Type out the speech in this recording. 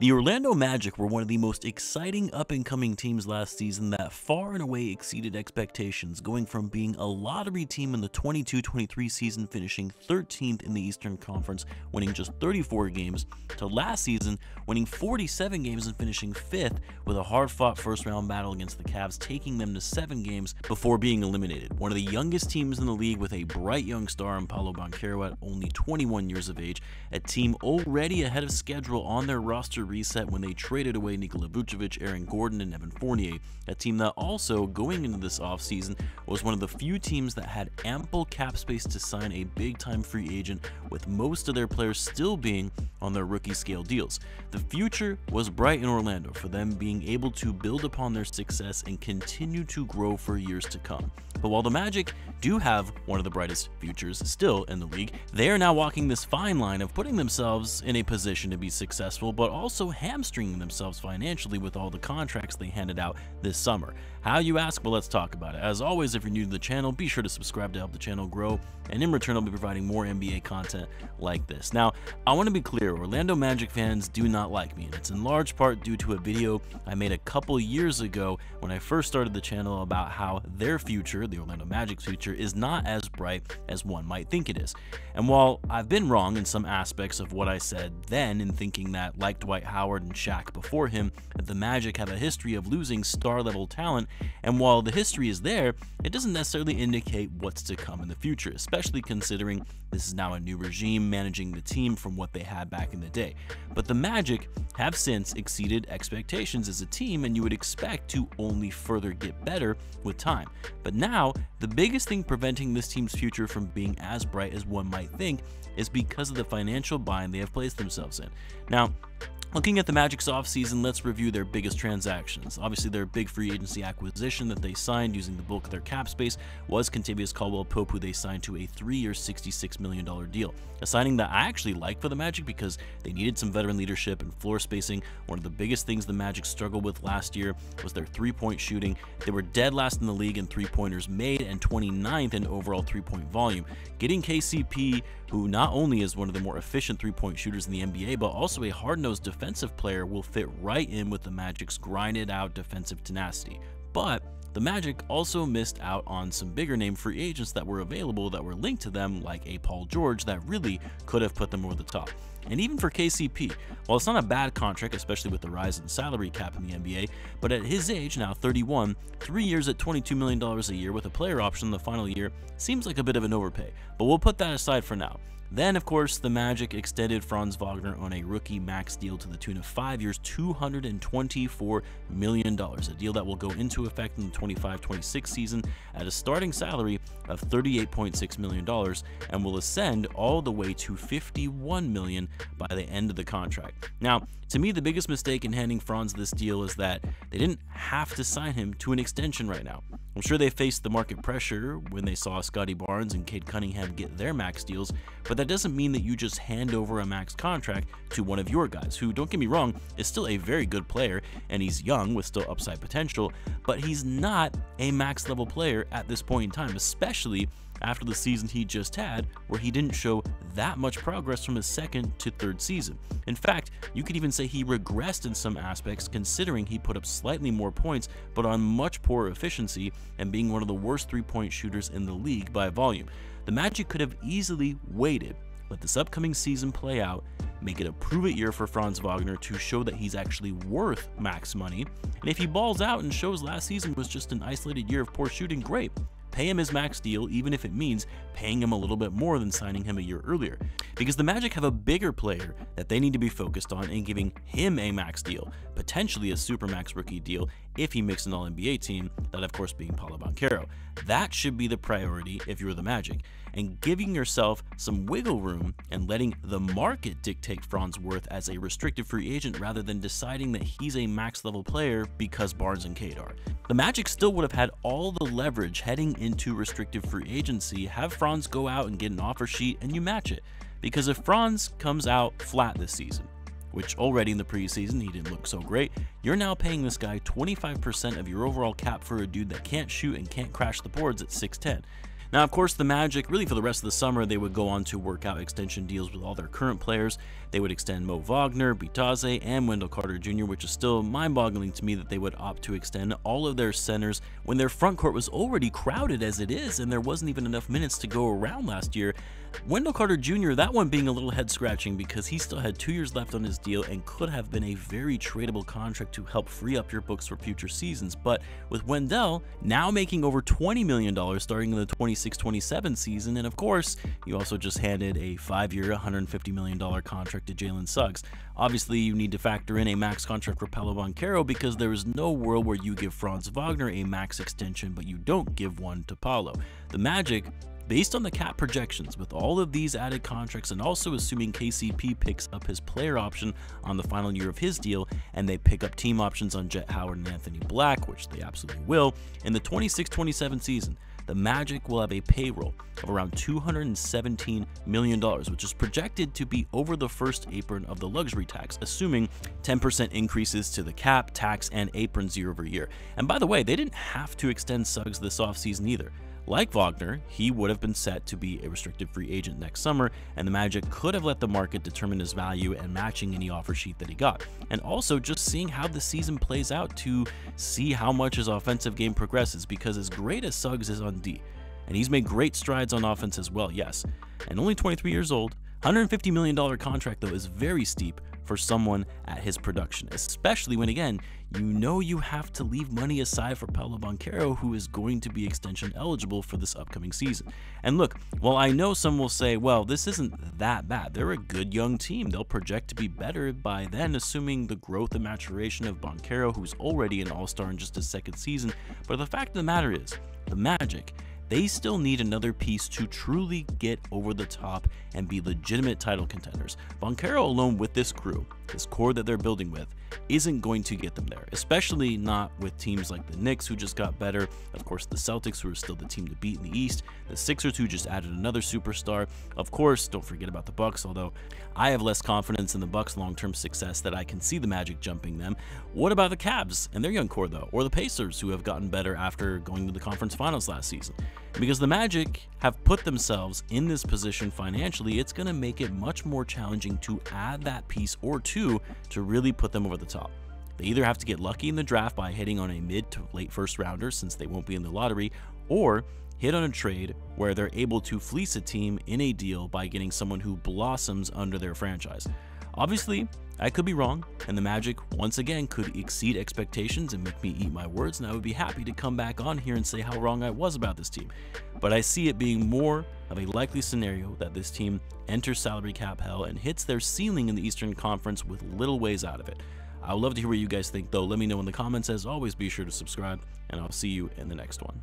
The Orlando Magic were one of the most exciting up-and-coming teams last season that far and away exceeded expectations, going from being a lottery team in the 22-23 season finishing 13th in the Eastern Conference, winning just 34 games, to last season winning 47 games and finishing 5th with a hard-fought first-round battle against the Cavs, taking them to 7 games before being eliminated. One of the youngest teams in the league with a bright young star in Paolo Banchero at only 21 years of age, a team already ahead of schedule on their roster reset when they traded away Nikola Vucevic, Aaron Gordon, and Evan Fournier, a team that also, going into this offseason, was one of the few teams that had ample cap space to sign a big-time free agent, with most of their players still being on their rookie scale deals. The future was bright in Orlando for them being able to build upon their success and continue to grow for years to come. But while the Magic do have one of the brightest futures still in the league, they are now walking this fine line of putting themselves in a position to be successful, but also hamstringing themselves financially with all the contracts they handed out this summer. How, you ask? Well, let's talk about it. As always, if you're new to the channel, be sure to subscribe to help the channel grow, and in return, I'll be providing more NBA content like this. Now, I want to be clear, Orlando Magic fans do not like me, and it's in large part due to a video I made a couple years ago when I first started the channel about how their future, the Orlando Magic's future, is not as bright as one might think it is. And while I've been wrong in some aspects of what I said then in thinking that, like Dwight Howard and Shaq before him, that the Magic have a history of losing star-level talent, and while the history is there, it doesn't necessarily indicate what's to come in the future, especially considering this is now a new regime managing the team from what they had back in the day. But the Magic have since exceeded expectations as a team, and you would expect to only further get better with time. But now, the biggest thing preventing this team's future from being as bright as one might think is because of the financial bind they have placed themselves in. Now, looking at the Magic's offseason, let's review their biggest transactions. Obviously, their big free agency acquisition that they signed using the bulk of their cap space was Kentavious Caldwell-Pope, who they signed to a 3-year, $66 million deal. A signing that I actually like for the Magic because they needed some veteran leadership and floor spacing. One of the biggest things the Magic struggled with last year was their three-point shooting. They were dead last in the league in three-pointers made and 29th in overall three-point volume. Getting KCP, who not only is one of the more efficient three-point shooters in the NBA, but also a hard-nosed defensive player, will fit right in with the Magic's grinded-out defensive tenacity. But the Magic also missed out on some bigger name free agents that were available that were linked to them, like a Paul George, that really could have put them over the top. And even for KCP, while it's not a bad contract, especially with the rise in salary cap in the NBA, but at his age, now 31, 3 years at $22 million a year with a player option in the final year seems like a bit of an overpay, but we'll put that aside for now. Then, of course, the Magic extended Franz Wagner on a rookie max deal to the tune of 5 years, $224 million, a deal that will go into effect in the 25-26 season at a starting salary of $38.6 million and will ascend all the way to $51 million by the end of the contract. Now, to me, the biggest mistake in handing Franz this deal is that they didn't have to sign him to an extension right now. I'm sure they faced the market pressure when they saw Scottie Barnes and Cade Cunningham get their max deals, but that doesn't mean that you just hand over a max contract to one of your guys, who, don't get me wrong, is still a very good player, and he's young with still upside potential, but he's not a max level player at this point in time, especially after the season he just had, where he didn't show that much progress from his second to third season. In fact, you could even say he regressed in some aspects, considering he put up slightly more points, but on much poorer efficiency, and being one of the worst three-point shooters in the league by volume. The Magic could have easily waited, let this upcoming season play out, make it a prove-it year for Franz Wagner to show that he's actually worth max money, and if he balls out and shows last season was just an isolated year of poor shooting, great. Pay him his max deal, even if it means paying him a little bit more than signing him a year earlier. Because the Magic have a bigger player that they need to be focused on and giving him a max deal, potentially a supermax rookie deal if he makes an All-NBA team, that of course being Paolo Banchero. That should be the priority if you're the Magic, and giving yourself some wiggle room and letting the market dictate Franz worth as a restricted free agent rather than deciding that he's a max level player because Barnes and Cade are. The Magic still would have had all the leverage heading into restricted free agency, have Franz go out and get an offer sheet and you match it. Because if Franz comes out flat this season, which already in the preseason he didn't look so great, you're now paying this guy 25% of your overall cap for a dude that can't shoot and can't crash the boards at 6'10". Now, of course, the Magic, really for the rest of the summer, they would go on to work out extension deals with all their current players. They would extend Mo Vagner, Bitadze, and Wendell Carter Jr., which is still mind-boggling to me that they would opt to extend all of their centers when their front court was already crowded as it is, and there wasn't even enough minutes to go around last year. Wendell Carter Jr., that one being a little head-scratching because he still had 2 years left on his deal and could have been a very tradable contract to help free up your books for future seasons. But with Wendell now making over $20 million starting in the 26-27 season, and of course, you also just handed a 5-year, $150 million contract to Jalen Suggs. Obviously, you need to factor in a max contract for Paolo Banchero because there is no world where you give Franz Wagner a max extension, but you don't give one to Paolo. The Magic, based on the cap projections, with all of these added contracts and also assuming KCP picks up his player option on the final year of his deal and they pick up team options on Jet Howard and Anthony Black, which they absolutely will, in the 26-27 season, the Magic will have a payroll of around $217 million, which is projected to be over the first apron of the luxury tax, assuming 10% increases to the cap, tax, and aprons year over year. And by the way, they didn't have to extend Suggs this offseason either. Like Vagner, he would have been set to be a restricted free agent next summer, and the Magic could have let the market determine his value and matching any offer sheet that he got. And also just seeing how the season plays out to see how much his offensive game progresses, because as great as Suggs is on D, and he's made great strides on offense as well, yes, and only 23 years old, $150 million contract though is very steep for someone at his production, especially when, again, you know you have to leave money aside for Paolo Banchero, who is going to be extension eligible for this upcoming season. And look, while I know some will say, well, this isn't that bad, they're a good young team, they'll project to be better by then, assuming the growth and maturation of Banchero, who's already an all-star in just his second season. But the fact of the matter is, the Magic, they still need another piece to truly get over the top and be legitimate title contenders. Banchero alone with this crew, this core that they're building with, isn't going to get them there, especially not with teams like the Knicks, who just got better, of course the Celtics, who are still the team to beat in the East, the Sixers, who just added another superstar. Of course, don't forget about the Bucks, although I have less confidence in the Bucks' long-term success that I can see the Magic jumping them. What about the Cavs and their young core though, or the Pacers, who have gotten better after going to the conference finals last season? Because the Magic have put themselves in this position financially, it's going to make it much more challenging to add that piece or two to really put them over the top. They either have to get lucky in the draft by hitting on a mid to late first rounder, since they won't be in the lottery, or hit on a trade where they're able to fleece a team in a deal by getting someone who blossoms under their franchise. Obviously, I could be wrong, and the Magic once again could exceed expectations and make me eat my words, and I would be happy to come back on here and say how wrong I was about this team. But I see it being more of a likely scenario that this team enters salary cap hell and hits their ceiling in the Eastern Conference with little ways out of it. I would love to hear what you guys think though. Let me know in the comments. As always, be sure to subscribe, and I'll see you in the next one.